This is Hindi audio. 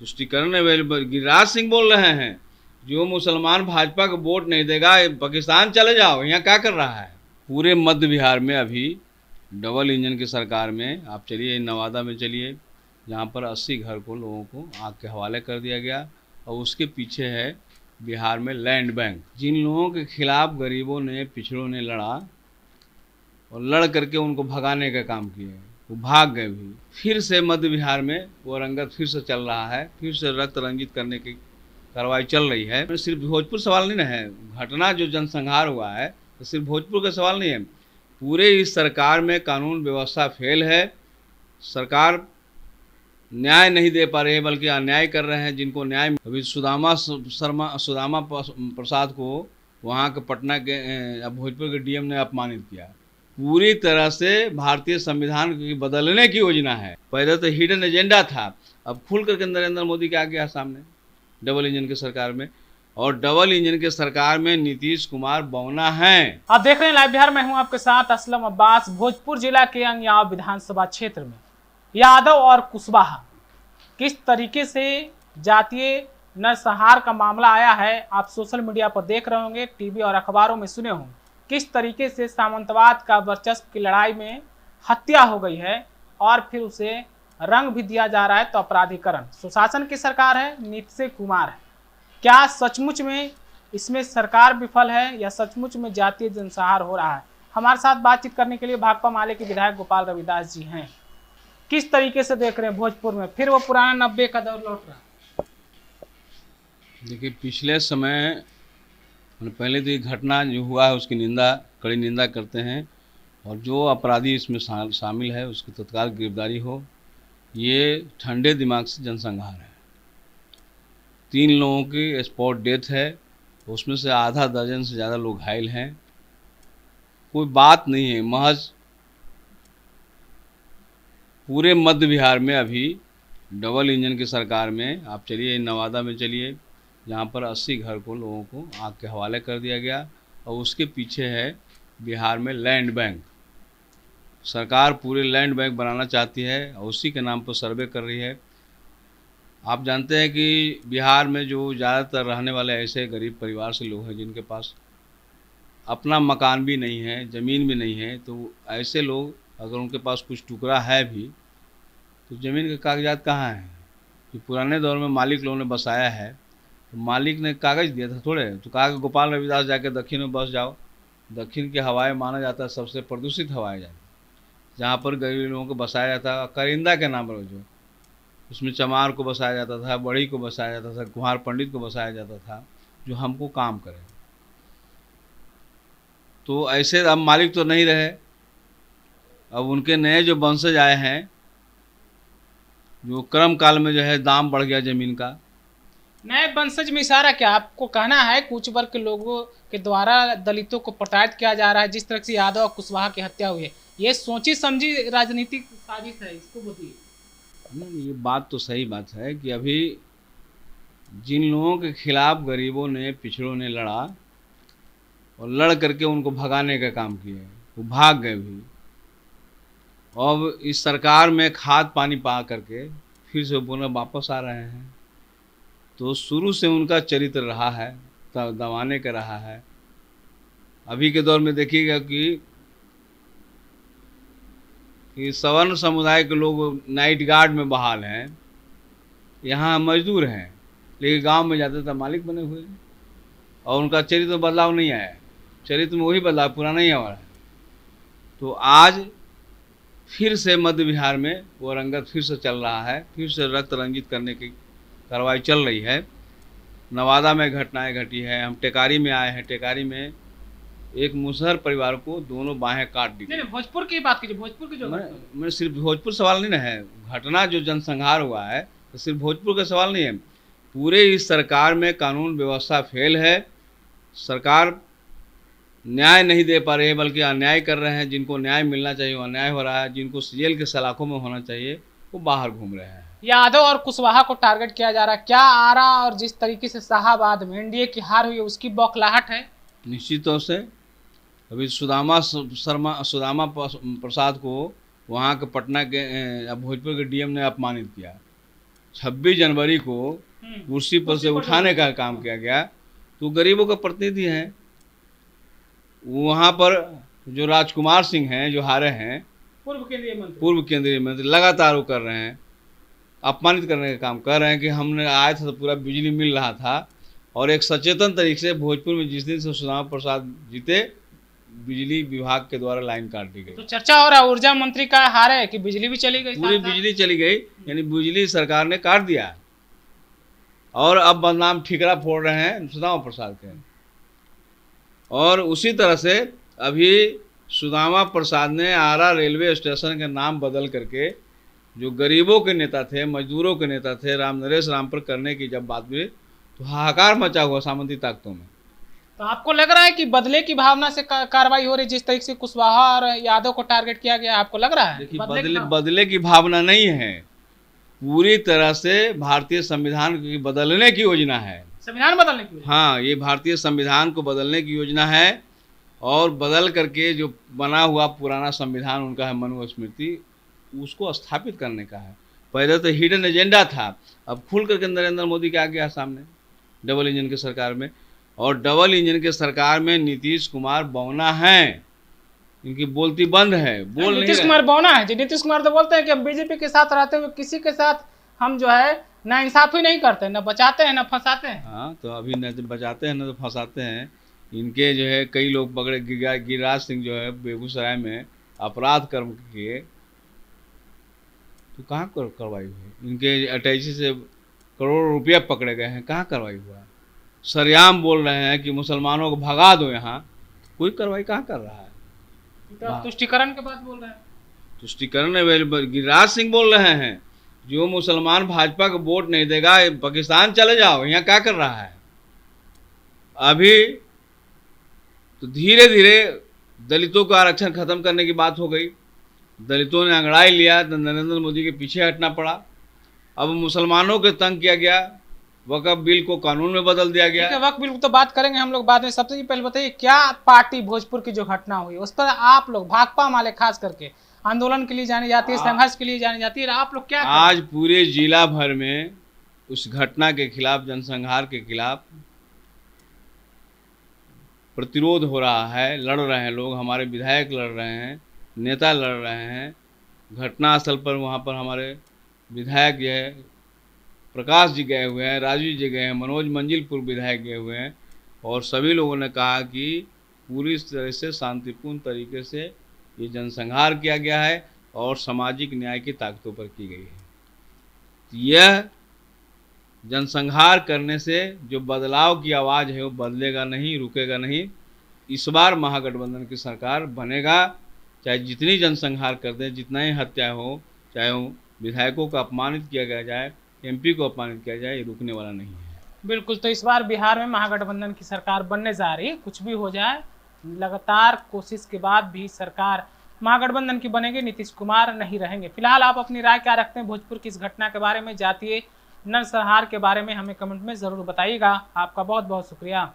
तुष्टिकरण गिरिराज सिंह बोल रहे हैं जो मुसलमान भाजपा को वोट नहीं देगा पाकिस्तान चले जाओ, यहाँ क्या कर रहा है। पूरे मध्य बिहार में अभी डबल इंजन की सरकार में आप चलिए, नवादा में चलिए, जहाँ पर 80 घर को लोगों को आग के हवाले कर दिया गया। और उसके पीछे है बिहार में लैंड बैंक। जिन लोगों के खिलाफ गरीबों ने, पिछड़ों ने लड़ा और लड़ करके उनको भगाने का काम किया, वो भाग गए भी। फिर से मध्य बिहार में वो रंगत फिर से चल रहा है, फिर से रक्त रंजित करने की कार्रवाई चल रही है। सिर्फ भोजपुर सवाल नहीं ना है, घटना जो जनसंहार हुआ है तो सिर्फ भोजपुर का सवाल नहीं है। पूरे इस सरकार में कानून व्यवस्था फेल है। सरकार न्याय नहीं दे पा रही है बल्कि अन्याय कर रहे हैं जिनको न्याय। अभी सुदामा प्रसाद को वहाँ के पटना के भोजपुर के डीएम ने अपमानित किया। पूरी तरह से भारतीय संविधान की बदलने की योजना है। पहले तो हिडन एजेंडा था, अब खुल करके नरेंद्र मोदी के आ गया सामने डबल इंजन की सरकार में। और डबल इंजन की सरकार में नीतीश कुमार बौना है। आप देख रहे हैं लाइव बिहार में हूं आपके साथ असलम अब्बास। भोजपुर जिला के अंगियाव विधानसभा क्षेत्र में यादव और कुशवाहा किस तरीके से जातीय नरसंहार का मामला आया है, आप सोशल मीडिया पर देख रहे होंगे, टीवी और अखबारों में सुने होंगे। किस तरीके से सामंतवाद का वर्चस्व की लड़ाई में हत्या हो गई है और फिर उसे रंग भी दिया जा रहा है। तो अपराधीकरण सुशासन की सरकार है, नीतीश कुमार है। क्या सचमुच में इसमें सरकार विफल है या सचमुच में जातीय जनसंहार हो रहा है? हमारे साथ बातचीत करने के लिए भाकपा माले के विधायक गोपाल रविदास जी हैं। किस तरीके से देख रहे हैं भोजपुर में फिर वो पुराना 90 का दौर लौट रहा है? देखिए, पिछले समय पहले तो ये घटना जो हुआ है उसकी निंदा, कड़ी निंदा करते हैं और जो अपराधी इसमें शामिल है उसकी तत्काल गिरफ्तारी हो। ये ठंडे दिमाग से जनसंहार है। 3 लोगों की स्पॉट डेथ है, उसमें से आधा दर्जन से ज़्यादा लोग घायल हैं। कोई बात नहीं है, महज पूरे मध्य बिहार में अभी डबल इंजन की सरकार में आप चलिए, नवादा में चलिए, जहाँ पर 80 घर को लोगों को आग के हवाले कर दिया गया। और उसके पीछे है बिहार में लैंड बैंक। सरकार पूरे लैंड बैंक बनाना चाहती है और उसी के नाम पर सर्वे कर रही है। आप जानते हैं कि बिहार में जो ज़्यादातर रहने वाले ऐसे गरीब परिवार से लोग हैं जिनके पास अपना मकान भी नहीं है, ज़मीन भी नहीं है। तो ऐसे लोग अगर उनके पास कुछ टुकड़ा है भी तो ज़मीन के कागजात कहाँ हैं? कि पुराने दौर में मालिक लोगों ने बसाया है तो मालिक ने कागज़ दिया था थोड़े, तो कहा कि गोपाल रविदास जाके दक्षिण में बस जाओ। दक्षिण की हवाएं माना जाता है सबसे प्रदूषित हवाएं जाती, जहाँ पर गरीब लोगों को बसाया जाता है। करिंदा के नाम पर जो उसमें चमार को बसाया जाता था, बड़ी को बसाया जाता था, कुम्हार पंडित को बसाया जाता था जो हमको काम करे। तो ऐसे अब मालिक तो नहीं रहे, अब उनके नए जो वंशज आए हैं, जो क्रम काल में जो है दाम बढ़ गया ज़मीन का। नए वंशज में इशारा क्या आपको कहना है? कुछ वर्ग के लोगों के द्वारा दलितों को प्रताड़ित किया जा रहा है। जिस तरह से यादव और कुशवाहा की हत्या हुई है, ये सोची समझी राजनीतिक साजिश है, इसको बताइए। नहीं, ये बात तो सही बात है कि अभी जिन लोगों के खिलाफ गरीबों ने, पिछड़ों ने लड़ा और लड़ करके उनको भगाने का काम किया, वो भाग गए भी। अब इस सरकार में खाद पानी पा करके फिर से पुनः वापस आ रहे हैं। तो शुरू से उनका चरित्र रहा है, दबाने का रहा है। अभी के दौर में देखिएगा कि सवर्ण समुदाय के लोग नाइट गार्ड में बहाल हैं, यहाँ मजदूर हैं, लेकिन गांव में जाते तो मालिक बने हुए हैं और उनका चरित्र में बदलाव नहीं आया। चरित्र में वही बदलाव पुराना ही आ रहा है। तो आज फिर से मध्य बिहार में वो रंगत फिर से चल रहा है, फिर से रक्त रंजित करने की कार्रवाई चल रही है। नवादा में घटनाएं घटी है। हम टेकारी में आए हैं। टेकारी में एक मुसहर परिवार को दोनों बाहें काट दी। नहीं, भोजपुर की बात कीजिए। भोजपुर की जो मैं सिर्फ भोजपुर सवाल नहीं ना है, घटना जो जनसंहार हुआ है तो सिर्फ भोजपुर का सवाल नहीं है। पूरे इस सरकार में कानून व्यवस्था फेल है। सरकार न्याय नहीं दे पा रही है बल्कि अन्याय कर रहे हैं। जिनको न्याय मिलना चाहिए वो अन्याय हो रहा है, जिनको जेल के सलाखों में होना चाहिए वो बाहर घूम रहे हैं। यादव और कुशवाहा को टारगेट किया जा रहा है। क्या आरा और जिस तरीके से शाहाबाद में एनडीए की हार हुई है उसकी बौखलाहट है? निश्चित तौर से अभी सुदामा प्रसाद को वहाँ के पटना के भोजपुर के डीएम ने अपमानित किया। 26 जनवरी को कुर्सी पर से उठाने का काम किया गया, तो गरीबों का प्रतिनिधि हैं। वहाँ पर जो राजकुमार सिंह हैं, जो हारे हैं, पूर्व केंद्रीय मंत्री, लगातार वो कर रहे हैं, अपमानित करने का काम कर रहे हैं कि हमने आया था तो पूरा बिजली मिल रहा था। और एक सचेतन तरीके से भोजपुर में जिस दिन से सुदामा प्रसाद जीते, बिजली विभाग के द्वारा लाइन काट दी गई। तो चर्चा हो रहा है ऊर्जा मंत्री का हार है कि बिजली भी चली गई, पूरी बिजली चली गई, यानी बिजली सरकार ने काट दिया और अब बदनाम ठिकरा फोड़ रहे हैं सुदामा प्रसाद के। और उसी तरह से अभी सुदामा प्रसाद ने आरा रेलवे स्टेशन का नाम बदल करके जो गरीबों के नेता थे, मजदूरों के नेता थे, राम नरेश रामपुर करने की जब बात हुई तो हाहाकार मचा हुआ सामंती ताकतों में। तो आपको लग रहा है कि बदले की भावना से कार्रवाई हो रही, जिस तरीके से कुशवाहा और यादव को टारगेट किया गया, आपको लग रहा है? देखिए, बदले की भावना नहीं है, पूरी तरह से भारतीय संविधान की बदलने की योजना है। संविधान बदलने की? हाँ, ये भारतीय संविधान को बदलने की योजना है और बदल करके जो बना हुआ पुराना संविधान उनका है मनुस्मृति, उसको स्थापित करने का है। पहले तो हिडन एजेंडा था, अब खुल करके नरेंद्र मोदी के आ गया सामने डबल इंजन की सरकार में। और डबल इंजन की सरकार में नीतीश कुमार बौना है, इनकी बोलती बंद है, बोल नहीं। नीतीश कुमार बौना है जी? नीतीश कुमार तो बोलते हैं कि हम बीजेपी के साथ रहते हुए किसी के साथ हम जो है ना इंसाफी नहीं करते, न बचाते हैं न फंसाते हैं। हाँ, तो अभी न बचाते हैं न तो फंसाते हैं। इनके जो है कई लोग पकड़े, गिरिराज सिंह जो है बेगूसराय में अपराध कर्म किए, तो कहाँ कार्रवाई हुई? इनके अटैची से करोड़ों रुपया पकड़े गए हैं, कहाँ कार्रवाई हुआ? सरेआम बोल रहे हैं कि मुसलमानों को भगा दो, यहाँ कोई कार्रवाई कहाँ कर रहा है? तो तुष्टिकरण के बाद बोल रहे हैं। तुष्टिकरण गिरिराज सिंह बोल रहे हैं, जो मुसलमान भाजपा को वोट नहीं देगा पाकिस्तान चले जाओ, यहाँ क्या कर रहा है? अभी तो धीरे धीरे दलितों का आरक्षण खत्म करने की बात हो गई, दलितों ने अंगड़ाई लिया तो नरेंद्र मोदी के पीछे हटना पड़ा। अब मुसलमानों के तंग किया गया, वक्फ बिल को कानून में बदल दिया गया। वक्फ बिल तो बात करेंगे हम लोग बाद में। सबसे पहले बताइए, क्या पार्टी भोजपुर की जो घटना हुई उस पर आप लोग, भाकपा माले खास करके, आंदोलन के लिए जानी जाती है, संघर्ष के लिए जानी जाती है, आप लोग क्या आज पूरे जिला भर में उस घटना के खिलाफ, जनसंहार के खिलाफ प्रतिरोध हो रहा है, लड़ रहे हैं लोग, हमारे विधायक लड़ रहे हैं, नेता लड़ रहे हैं। घटनास्थल पर वहाँ पर हमारे विधायक जो है प्रकाश जी गए हुए हैं, राजू जी गए हैं, मनोज मंजिलपुर विधायक गए हुए हैं, और सभी लोगों ने कहा कि पूरी तरह से शांतिपूर्ण तरीके से ये जनसंहार किया गया है और सामाजिक न्याय की ताकतों पर की गई है। यह जनसंहार करने से जो बदलाव की आवाज़ है वो बदलेगा नहीं, रुकेगा नहीं। इस बार महागठबंधन की सरकार बनेगा, चाहे जितनी जनसंहार कर दें, जितना ही हत्या हो, चाहे वो विधायकों को अपमानित किया गया जाए, एमपी को अपमानित किया जाए, ये रुकने वाला नहीं है। बिल्कुल। तो इस बार बिहार में महागठबंधन की सरकार बनने जा रही है, कुछ भी हो जाए, लगातार कोशिश के बाद भी सरकार महागठबंधन की बनेगी, नीतीश कुमार नहीं रहेंगे। फिलहाल आप अपनी राय क्या रखते हैं भोजपुर की इस घटना के बारे में, जातीय नरसंहार के बारे में हमें कमेंट में ज़रूर बताइएगा। आपका बहुत बहुत शुक्रिया।